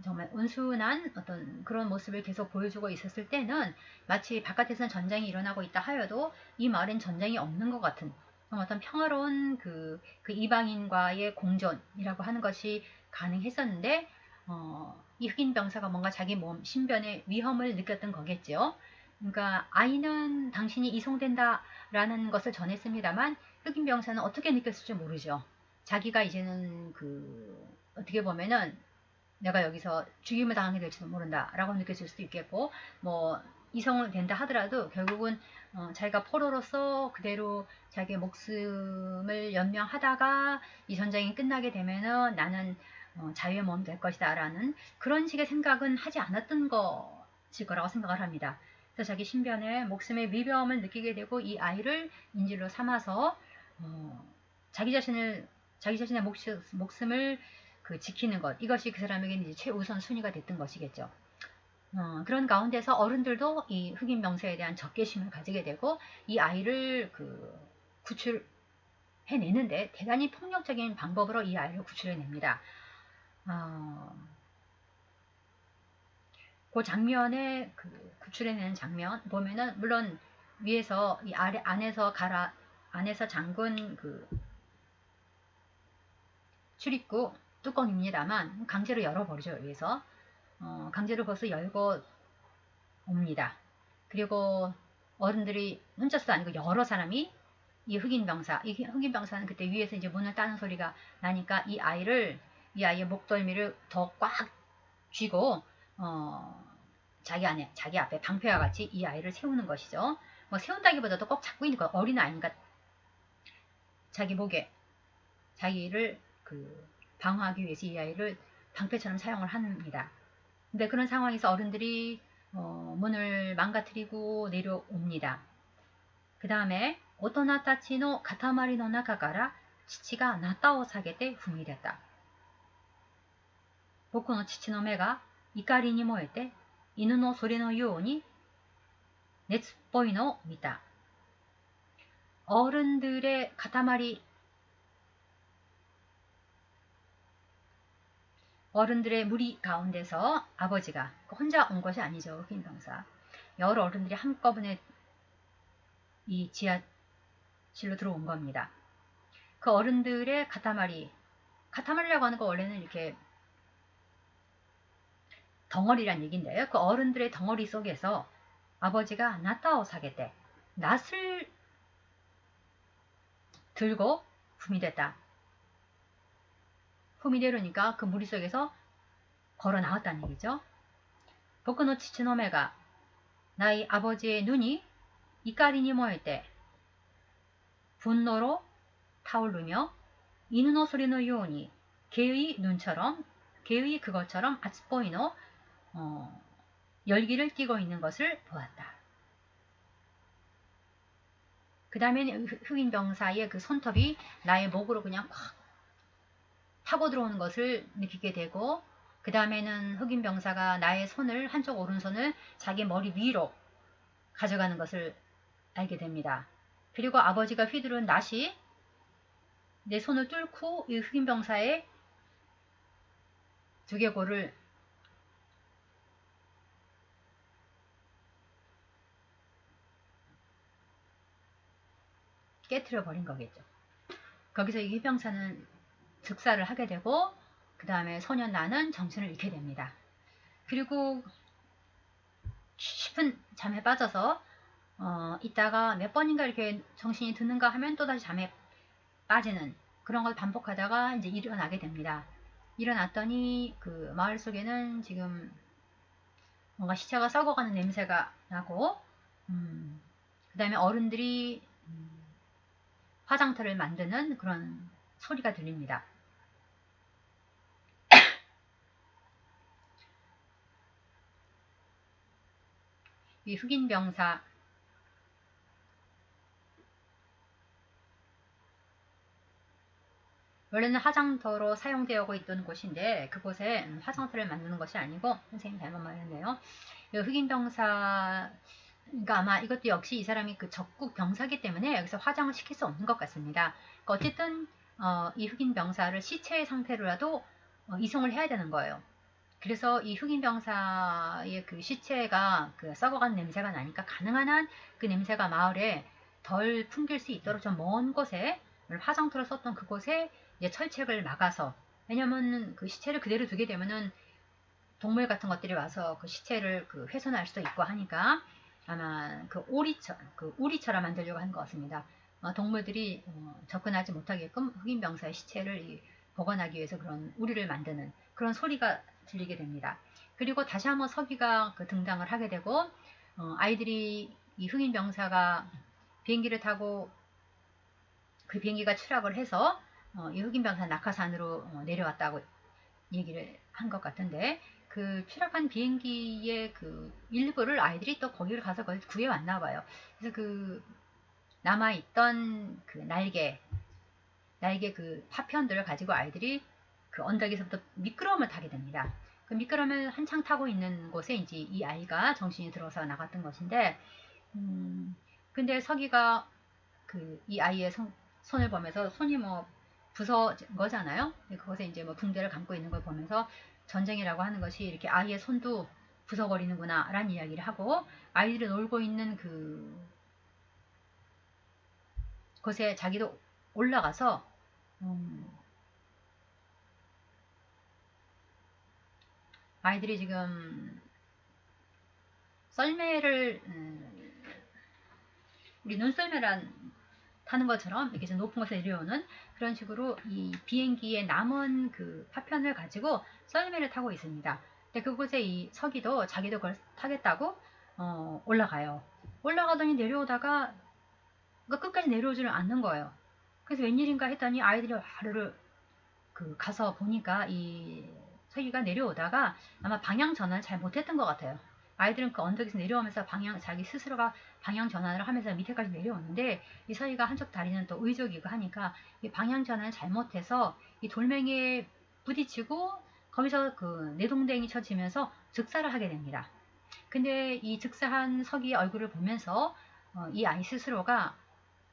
정말 온순한 어떤 그런 모습을 계속 보여주고 있었을 때는 마치 바깥에서는 전쟁이 일어나고 있다 하여도 이 마을엔 전쟁이 없는 것 같은 어떤 평화로운 그 이방인과의 공존이라고 하는 것이 가능했었는데, 이 흑인 병사가 뭔가 자기 몸, 신변에 위험을 느꼈던 거겠죠. 그러니까 아이는 당신이 이송된다라는 것을 전했습니다만 흑인 병사는 어떻게 느꼈을지 모르죠. 자기가 이제는 어떻게 보면은 내가 여기서 죽임을 당하게 될지도 모른다 라고 느껴질 수도 있겠고, 뭐 이성을 된다 하더라도 결국은 자기가 포로로서 그대로 자기의 목숨을 연명하다가 이 전쟁이 끝나게 되면은 나는 자유의 몸이 될 것이다 라는 그런 식의 생각은 하지 않았던 것일 거라고 생각을 합니다. 그래서 자기 신변에 목숨의 위험을 느끼게 되고 이 아이를 인질로 삼아서 자기 자신의 목숨을 지키는 것, 이것이 그 사람에게는 이제 최우선 순위가 됐던 것이겠죠. 그런 가운데서 어른들도 이 흑인 병사에 대한 적개심을 가지게 되고 이 아이를 구출해내는데 대단히 폭력적인 방법으로 이 아이를 구출해냅니다. 그 장면에 구출해내는 장면 보면은 물론 위에서 이 안에서 잠근 출입구 뚜껑입니다만 강제로 열어버리죠. 위에서 강제로 벌써 열고 옵니다. 그리고 어른들이 혼자서도 아니고 여러 사람이 이 흑인 병사는 그때 위에서 이제 문을 따는 소리가 나니까 이 아이의 목덜미를 더 꽉 쥐고 자기 앞에 방패와 같이 이 아이를 세우는 것이죠. 뭐 세운다기보다도 꼭 잡고 있는 거, 어린 아이니까 자기 목에 자기를 방어하기 위해서 이 아이를 방패처럼 사용을 합니다. 근데 그런 상황에서 어른들이 문을 망가뜨리고 내려옵니다. 그 다음에 오토나타치노 가타마리노 나카가라 치치가 나타오 사게테 후미됐다. 보코노 치치노 메가 이카리に燃えて犬のそれのように熱っぽいのを見た. 어른들의 무리 가운데서 아버지가 혼자 온 것이 아니죠. 흑인 병사. 여러 어른들이 한꺼번에 이 지하실로 들어온 겁니다. 그 어른들의 카타마리라고 하는 거 원래는 이렇게 덩어리란 얘기인데요. 그 어른들의 덩어리 속에서 아버지가 나타오 사게때 낫을 들고 후미됐다. 후미데르니까 그 무리 속에서 걸어 나왔다는 얘기죠. 보쿠노 치치노메가 나의 아버지의 눈이 이까리니 모일 때 분노로 타오르며 이누노 소리노 요오니 개의 그것처럼 아츠포이노 열기를 띠고 있는 것을 보았다. 그 다음에는 흑인 병사의 그 손톱이 나의 목으로 그냥 꽉 파고 들어오는 것을 느끼게 되고, 그 다음에는 흑인 병사가 나의 한쪽 오른손을 자기 머리 위로 가져가는 것을 알게 됩니다. 그리고 아버지가 휘두른 낫이 내 손을 뚫고 이 흑인 병사의 두개골을 깨트려 버린 거겠죠. 거기서 이 병사는 즉사를 하게 되고, 그 다음에 소년 나는 정신을 잃게 됩니다. 그리고 깊은 잠에 빠져서 있다가 몇 번인가 이렇게 정신이 드는가 하면 또다시 잠에 빠지는 그런 걸 반복하다가 이제 일어나게 됩니다. 일어났더니 그 마을 속에는 지금 뭔가 시체가 썩어가는 냄새가 나고, 그 다음에 어른들이 화장터를 만드는 그런 소리가 들립니다. 이 흑인 병사, 원래는 화장터로 사용되어 있던 곳인데 그곳에 화장터를 만드는 것이 아니고, 선생님 잘못 말했네요. 흑인 병사, 그러니까 아마 이것도 역시 이 사람이 그 적국 병사기 때문에 여기서 화장을 시킬 수 없는 것 같습니다. 그러니까 어쨌든 이 흑인 병사를 시체의 상태로라도 이송을 해야 되는 거예요. 그래서 이 흑인 병사의 그 시체가 그 썩어간 냄새가 나니까 가능한 한 그 냄새가 마을에 덜 풍길 수 있도록 좀 먼 곳에, 화장터를 썼던 그곳에 이제 철책을 막아서, 왜냐면 그 시체를 그대로 두게 되면은 동물 같은 것들이 와서 그 시체를 그 훼손할 수도 있고 하니까 아마 그 우리처럼 만들려고 한 것 같습니다. 동물들이 접근하지 못하게끔 흑인 병사의 시체를 보관하기 위해서 그런 우리를 만드는 그런 소리가 들리게 됩니다. 그리고 다시 한번 서기가 그 등장을 하게 되고, 아이들이 이 흑인 병사가 비행기를 타고 그 비행기가 추락을 해서 이 흑인 병사 낙하산으로 내려왔다고 얘기를 한 것 같은데, 그 추락한 비행기의 그 일부를 아이들이 또 거기를 가서 그걸 구해왔나 봐요. 그래서 그 남아있던 그 날개 그 파편들을 가지고 아이들이 그 언덕에서부터 미끄러움을 타게 됩니다. 그 미끄럼을 한창 타고 있는 곳에 이제 이 아이가 정신이 들어서 나갔던 것인데, 근데 서기가 그 이 아이의 손을 보면서 손이 뭐 부서진 거잖아요. 그것에 이제 뭐 붕대를 감고 있는 걸 보면서 전쟁이라고 하는 것이 이렇게 아이의 손도 부서버리는구나 라는 이야기를 하고, 아이들이 놀고 있는 그곳에 자기도 올라가서 아이들이 지금 썰매를 우리 눈썰매란 타는 것처럼 이렇게 좀 높은 곳에 내려오는 그런 식으로 이 비행기의 남은 그 파편을 가지고 썰매를 타고 있습니다. 근데 그곳에 이 서기도 자기도 그걸 타겠다고 올라가요. 올라가더니 내려오다가 끝까지 내려오지를 않는 거예요. 그래서 웬일인가 했더니 아이들이 와르르 그 가서 보니까 이 서기가 내려오다가 아마 방향 전환을 잘 못했던 것 같아요. 아이들은 그 언덕에서 내려오면서 자기 스스로가 방향 전환을 하면서 밑에까지 내려오는데, 이 서기가 한쪽 다리는 또 의족이고 하니까 이 방향 전환을 잘못해서 이 돌멩이에 부딪히고 거기서 그 내동댕이 쳐지면서 즉사를 하게 됩니다. 근데 이 즉사한 서기의 얼굴을 보면서 이 아이 스스로가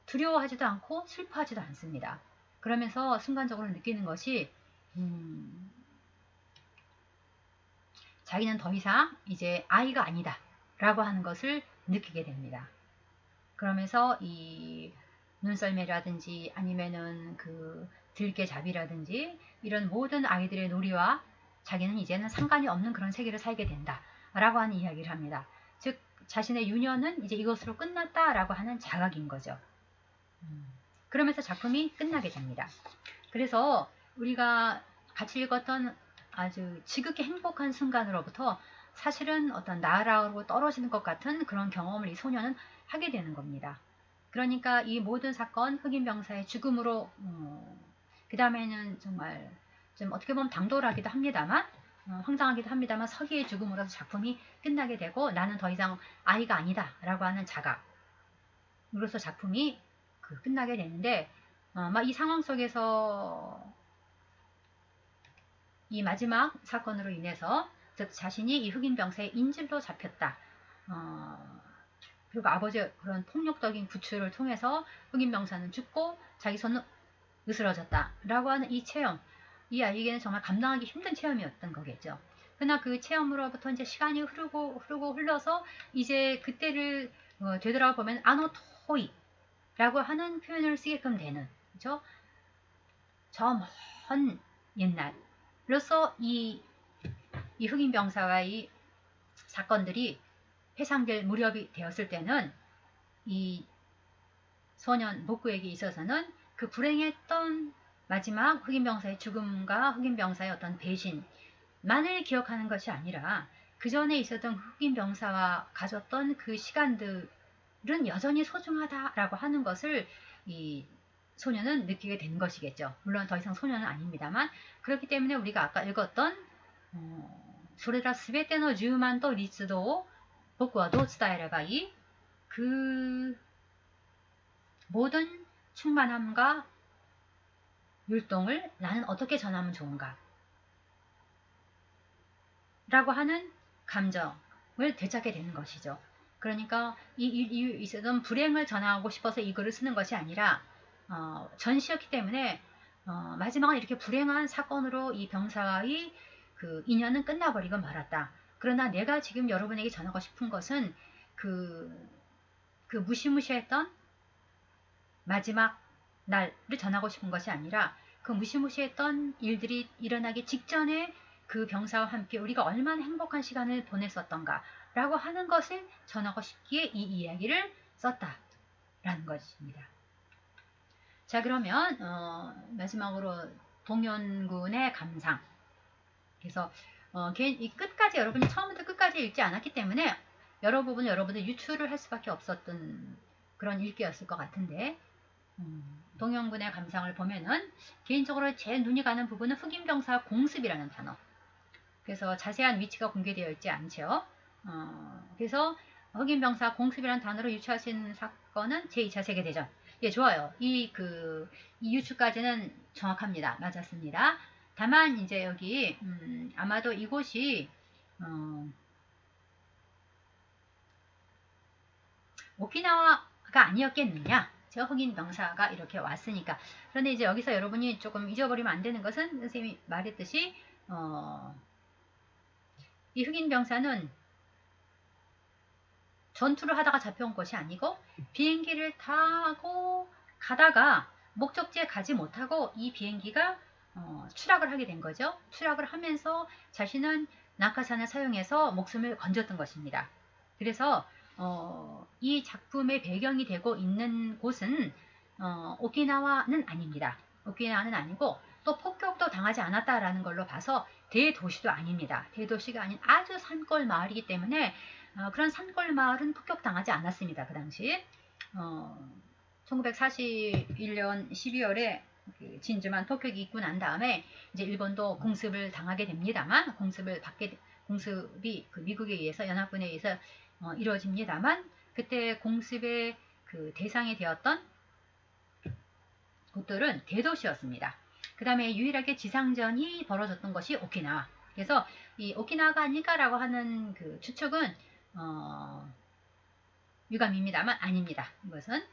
두려워하지도 않고 슬퍼하지도 않습니다. 그러면서 순간적으로 느끼는 것이 자기는 더 이상 이제 아이가 아니다 라고 하는 것을 느끼게 됩니다. 그러면서 이 눈썰매라든지 아니면은 그 들깨잡이라든지 이런 모든 아이들의 놀이와 자기는 이제는 상관이 없는 그런 세계를 살게 된다 라고 하는 이야기를 합니다. 즉 자신의 유년은 이제 이것으로 끝났다 라고 하는 자각인 거죠. 그러면서 작품이 끝나게 됩니다. 그래서 우리가 같이 읽었던 아주 지극히 행복한 순간으로부터 사실은 어떤 나라로 떨어지는 것 같은 그런 경험을 이 소녀는 하게 되는 겁니다. 그러니까 이 모든 사건, 흑인 병사의 죽음으로 그 다음에는 정말 좀 어떻게 보면 당돌하기도 합니다만, 황당하기도 합니다만 서기의 죽음으로서 작품이 끝나게 되고, 나는 더 이상 아이가 아니다 라고 하는 자각으로서 작품이 끝나게 되는데, 막 이 상황 속에서 이 마지막 사건으로 인해서 즉 자신이 이 흑인 병사의 인질로 잡혔다. 그리고 아버지의 그런 폭력적인 구출을 통해서 흑인 병사는 죽고 자기 손은 으스러졌다 라고 하는 이 체험, 이 아이에게는 정말 감당하기 힘든 체험이었던 거겠죠. 그러나 그 체험으로부터 이제 시간이 흘러서 이제 그때를 되돌아 보면 아노토이 라고 하는 표현을 쓰게끔 되는, 그죠? 저 먼 옛날로서 이 흑인 병사와 이 사건들이 회상될 무렵이 되었을 때는 이 소년 목구에게 있어서는 그 불행했던 마지막 흑인병사의 죽음과 흑인병사의 어떤 배신만을 기억하는 것이 아니라 그 전에 있었던 흑인병사와 가졌던 그 시간들은 여전히 소중하다라고 하는 것을 이 소녀는 느끼게 된 것이겠죠. 물론 더 이상 소녀는 아닙니다만, 그렇기 때문에 우리가 아까 읽었던 それらすべての充満と立道を僕はどう伝えればいい? 그 모든 충만함과 율동을 나는 어떻게 전하면 좋은가? 라고 하는 감정을 되찾게 되는 것이죠. 그러니까 이 있었던 불행을 전하고 싶어서 이 글을 쓰는 것이 아니라 전시였기 때문에 마지막은 이렇게 불행한 사건으로 이 병사와의 그 인연은 끝나버리고 말았다. 그러나 내가 지금 여러분에게 전하고 싶은 것은 그 무시무시했던 마지막 날을 전하고 싶은 것이 아니라 그 무시무시했던 일들이 일어나기 직전에 그 병사와 함께 우리가 얼마나 행복한 시간을 보냈었던가 라고 하는 것을 전하고 싶기에 이 이야기를 썼다라는 것입니다. 자, 그러면 마지막으로 동현군의 감상. 그래서 이 끝까지 여러분이 처음부터 끝까지 읽지 않았기 때문에 여러 부분을 여러분들 유추를 할 수밖에 없었던 그런 읽기였을 것 같은데 동현군의 감상을 보면은 개인적으로 제 눈이 가는 부분은 흑인병사 공습이라는 단어. 그래서 자세한 위치가 공개되어 있지 않죠. 그래서 흑인병사 공습이라는 단어로 유추할 수 있는 사건은 제2차 세계대전. 예, 좋아요. 이 유추까지는 정확합니다. 맞았습니다. 다만 이제 여기 아마도 이곳이 오키나와가 아니었겠느냐. 저 흑인 병사가 이렇게 왔으니까. 그런데 이제 여기서 여러분이 조금 잊어버리면 안 되는 것은 선생님이 말했듯이 이 흑인 병사는 전투를 하다가 잡혀온 것이 아니고 비행기를 타고 가다가 목적지에 가지 못하고 이 비행기가 추락을 하게 된 거죠. 추락을 하면서 자신은 낙하산을 사용해서 목숨을 건졌던 것입니다. 그래서 이 작품의 배경이 되고 있는 곳은 오키나와는 아닙니다. 오키나와는 아니고 또 폭격도 당하지 않았다라는 걸로 봐서 대도시도 아닙니다. 대도시가 아닌 아주 산골 마을이기 때문에 그런 산골 마을은 폭격당하지 않았습니다. 그 당시 1941년 12월에 그 진주만 폭격이 있고 난 다음에 이제 일본도 공습을 당하게 됩니다만 공습이 그 미국에 의해서 연합군에 의해서 이루어집니다만 그때 공습의 그 대상이 되었던 곳들은 대도시였습니다. 그 다음에 유일하게 지상전이 벌어졌던 것이 오키나와. 그래서 이 오키나와가 아닐까라고 하는 그 추측은 유감입니다만 아닙니다. 이것은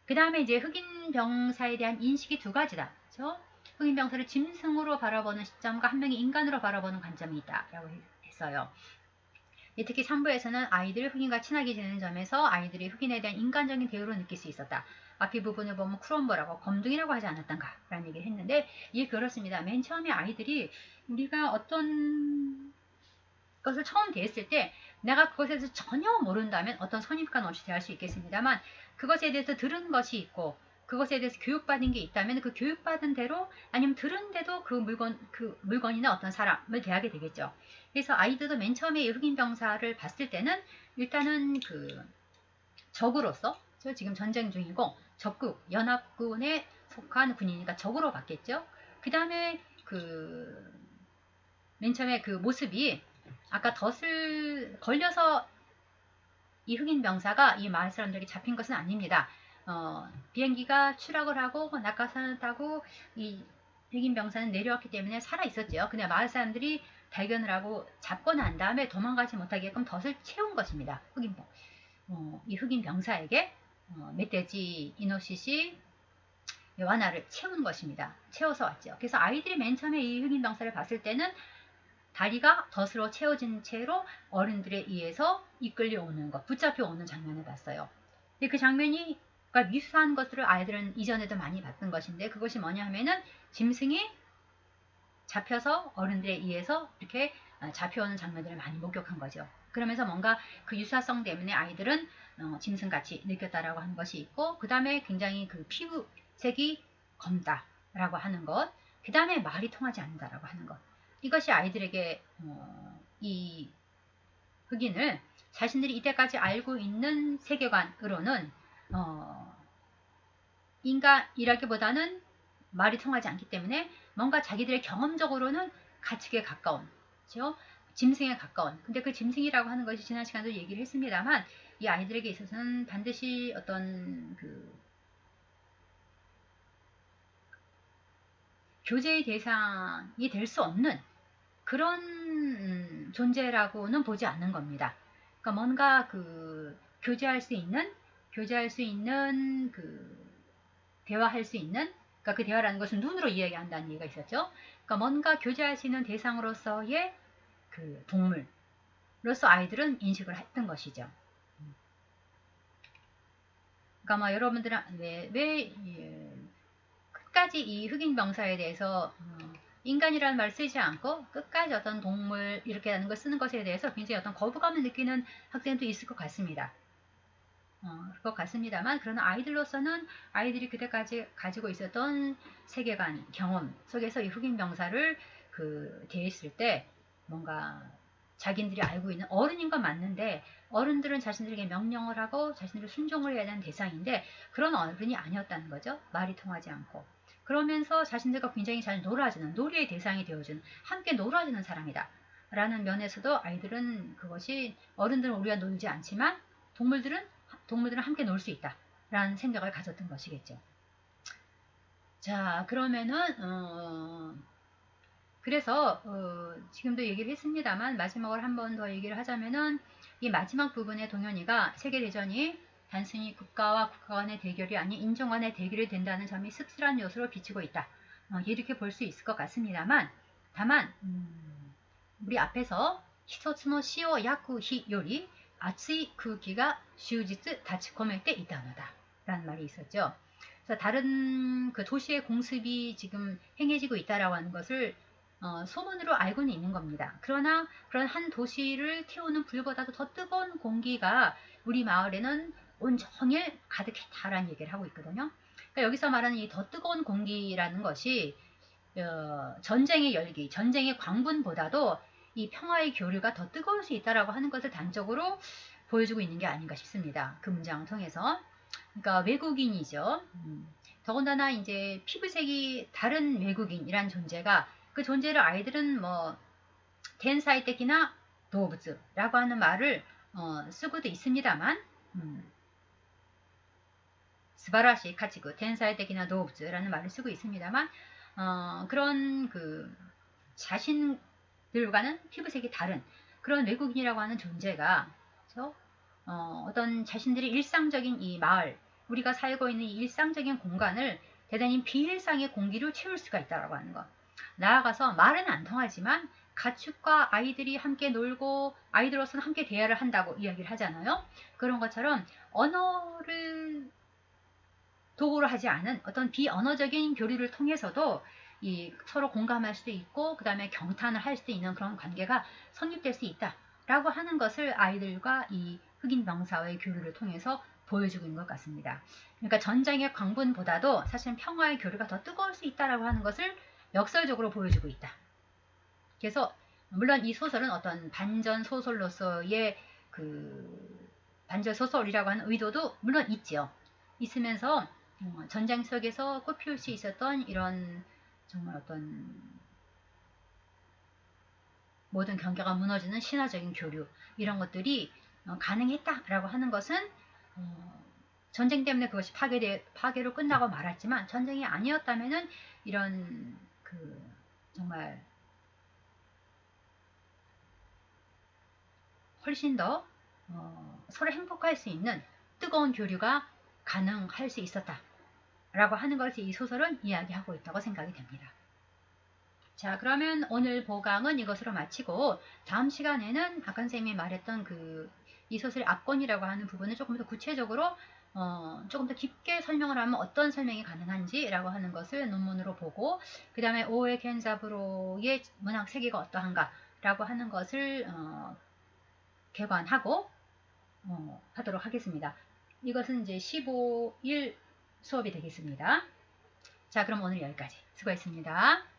그 다음에 이제 흑인 병사에 대한 인식이 두 가지다. 그렇죠? 흑인 병사를 짐승으로 바라보는 시점과 한 명의 인간으로 바라보는 관점이 있다라고 했어요. 특히 3부에서는 아이들 흑인과 친하게 지내는 점에서 아이들이 흑인에 대한 인간적인 대우를 느낄 수 있었다. 앞에 부분을 보면 크롬버라고 검둥이라고 하지 않았던가 라는 얘기를 했는데 이게 그렇습니다. 맨 처음에 아이들이 우리가 어떤 것을 처음 대했을 때 내가 그것에 대해서 전혀 모른다면 어떤 선입관 없이 대할 수 있겠습니다만 그것에 대해서 들은 것이 있고 그것에 대해서 교육받은 게 있다면 그 교육받은 대로 아니면 들은데도 그 물건이나 어떤 사람을 대하게 되겠죠. 그래서 아이들도 맨 처음에 흑인 병사를 봤을 때는 일단은 그 적으로서 지금 전쟁 중이고 적국 연합군에 속한 군이니까 적으로 봤겠죠. 그 다음에 맨 처음에 그 모습이 아까 덫을 걸려서 이 흑인 병사가 이 마을 사람들에게 잡힌 것은 아닙니다. 비행기가 추락을 하고 낙하산을 타고 이 흑인 병사는 내려왔기 때문에 살아 있었죠. 그냥 마을 사람들이 발견을 하고 잡고 난 다음에 도망가지 못하게끔 덫을 채운 것입니다. 이 흑인 병사에게 멧돼지, 이노시시, 완화를 채운 것입니다. 채워서 왔죠. 그래서 아이들이 맨 처음에 이 흑인 병사를 봤을 때는 다리가 덫으로 채워진 채로 어른들에 의해서 이끌려오는 것, 붙잡혀오는 장면을 봤어요. 근데 그 장면이 그러니까 유사한 것들을 아이들은 이전에도 많이 봤던 것인데 그것이 뭐냐 하면은 짐승이 잡혀서 어른들에 의해서 이렇게 잡혀오는 장면들을 많이 목격한 거죠. 그러면서 뭔가 그 유사성 때문에 아이들은 짐승같이 느꼈다라고 하는 것이 있고 그 다음에 굉장히 그 피부색이 검다라고 하는 것, 그 다음에 말이 통하지 않는다라고 하는 것. 이것이 아이들에게 이 흑인을 자신들이 이때까지 알고 있는 세계관으로는 인간이라기보다는 말이 통하지 않기 때문에 뭔가 자기들의 경험적으로는 가축에 가까운, 그렇죠? 짐승에 가까운. 근데 그 짐승이라고 하는 것이 지난 시간도 얘기를 했습니다만 이 아이들에게 있어서는 반드시 어떤 그 교제의 대상이 될 수 없는 그런 존재라고는 보지 않는 겁니다. 그러니까 뭔가 그 교제할 수 있는 그 대화할 수 있는, 그러니까 그 대화라는 것은 눈으로 이야기한다는 얘기가 있었죠. 그러니까 뭔가 교제할 수 있는 대상으로서의 그 동물로서 아이들은 인식을 했던 것이죠. 그러니까 뭐 여러분들은 왜 끝까지 이 흑인 병사에 대해서 인간이라는 말을 쓰지 않고 끝까지 어떤 동물 이렇게 하는 걸 쓰는 것에 대해서 굉장히 어떤 거부감을 느끼는 학생도 있을 것 같습니다. 것 같습니다만, 그러나 아이들로서는 아이들이 그때까지 가지고 있었던 세계관, 경험 속에서 이 흑인 병사를 대했을 때 뭔가 자기들이 알고 있는 어른인 건 맞는데 어른들은 자신들에게 명령을 하고 자신들을 순종을 해야 하는 대상인데 그런 어른이 아니었다는 거죠. 말이 통하지 않고. 그러면서 자신들과 굉장히 잘 놀아주는, 놀이의 대상이 되어주는, 함께 놀아주는 사람이다 라는 면에서도 아이들은 그것이, 어른들은 우리가 놀지 않지만 동물들은 함께 놀 수 있다 라는 생각을 가졌던 것이겠죠. 자, 그러면은 그래서 지금도 얘기를 했습니다만 마지막으로 한 번 더 얘기를 하자면은 이 마지막 부분에 동현이가 세계대전이 단순히 국가와 국가 간의 대결이 아닌 인종 간의 대결이 된다는 점이 씁쓸한 요소로 비치고 있다. 이렇게 볼 수 있을 것 같습니다만, 다만 우리 앞에서 히토츠노 시오 야쿠 히 요리 아츠이 쿠기가 슈지츠 다치코메 때 있다노다 라는 말이 있었죠. 그래서 다른 그 도시의 공습이 지금 행해지고 있다라고 하는 것을 소문으로 알고는 있는 겁니다. 그러나 그런 한 도시를 태우는 불보다도 더 뜨거운 공기가 우리 마을에는 온종일 가득했다라는 얘기를 하고 있거든요. 그러니까 여기서 말하는 이 더 뜨거운 공기라는 것이 전쟁의 열기, 전쟁의 광분보다도 이 평화의 교류가 더 뜨거울 수 있다라고 하는 것을 단적으로 보여주고 있는 게 아닌가 싶습니다. 그 문장을 통해서. 그러니까 외국인이죠. 더군다나 이제 피부색이 다른 외국인이란 존재가, 그 존재를 아이들은 뭐 텐사이tek이나 도부츠라고 하는 말을 쓰고도 있습니다만, 스바라시 카치구 텐사이tek이나 도부츠라는 말을 쓰고 있습니다만, 그런 그 자신들과는 피부색이 다른 그런 외국인이라고 하는 존재가, 그렇죠? 어떤 자신들의 일상적인 이 마을, 우리가 살고 있는 이 일상적인 공간을 대단히 비일상의 공기로 채울 수가 있다고 하는 것. 나아가서 말은 안 통하지만 가축과 아이들이 함께 놀고 아이들로서는 함께 대화를 한다고 이야기를 하잖아요. 그런 것처럼 언어를 도구로 하지 않은 어떤 비언어적인 교류를 통해서도 이 서로 공감할 수도 있고 그 다음에 경탄을 할 수도 있는 그런 관계가 성립될 수 있다라고 하는 것을 아이들과 이 흑인 병사와의 교류를 통해서 보여주고 있는 것 같습니다. 그러니까 전쟁의 광분보다도 사실 평화의 교류가 더 뜨거울 수 있다라고 하는 것을 역설적으로 보여주고 있다. 그래서 물론 이 소설은 어떤 반전 소설로서의 그 반전 소설이라고 하는 의도도 물론 있죠. 있으면서 전쟁 속에서 꽃피울 수 있었던 이런 정말 어떤 모든 경계가 무너지는 신화적인 교류, 이런 것들이 가능했다라고 하는 것은 전쟁 때문에 그것이 파괴로 끝나고 말았지만, 전쟁이 아니었다면은 이런 그 정말 훨씬 더 서로 행복할 수 있는 뜨거운 교류가 가능할 수 있었다 라고 하는 것을 이 소설은 이야기하고 있다고 생각이 됩니다. 자, 그러면 오늘 보강은 이것으로 마치고 다음 시간에는 아까 선생님이 말했던 이 소설의 압권이라고 하는 부분을 조금 더 구체적으로 조금 더 깊게 설명을 하면 어떤 설명이 가능한지 라고 하는 것을 논문으로 보고, 그 다음에 오에 겐자부로의 문학 세계가 어떠한가 라고 하는 것을 개관하고 하도록 하겠습니다. 이것은 이제 15일 수업이 되겠습니다. 자, 그럼 오늘 여기까지. 수고했습니다.